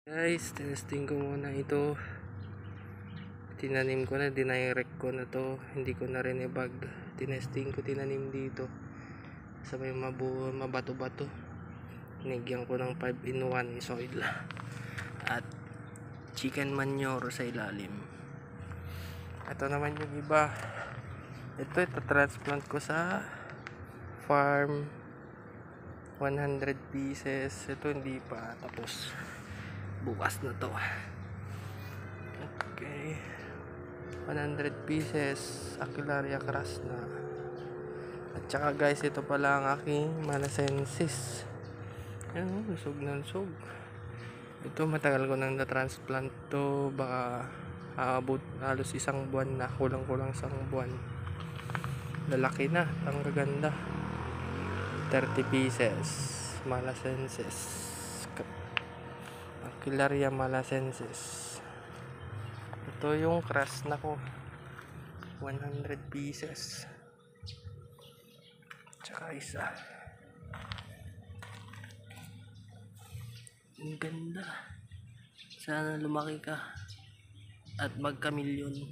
Guys, testing ko muna ito. Tinanim ko na, dinirect ko na to. Hindi ko na rin ibag. Tinesting ko, tinanim dito sa may mabato-bato. Nigyan ko ng 5-in-1 soil at chicken manure sa ilalim. Ito naman yung iba. Ito transplant ko sa farm. 100 pieces. Ito hindi pa tapos. Bukas na to. Okay, 100 pieces Aquilaria crasna. At saka guys, ito pala ang aking malasensis. Yan, lusog na lusog. Ito matagal ko nang na-transplant to. Baka aabot halos isang buwan na. Kulang-kulang isang buwan. Lalaki na, ang gaganda. 30 pieces malasensis, Aquilaria malasensis. Ito yung crush na ko, 100 pieces. Tsaka isa. Ang ganda. Sana lumaki ka at magkamilyon.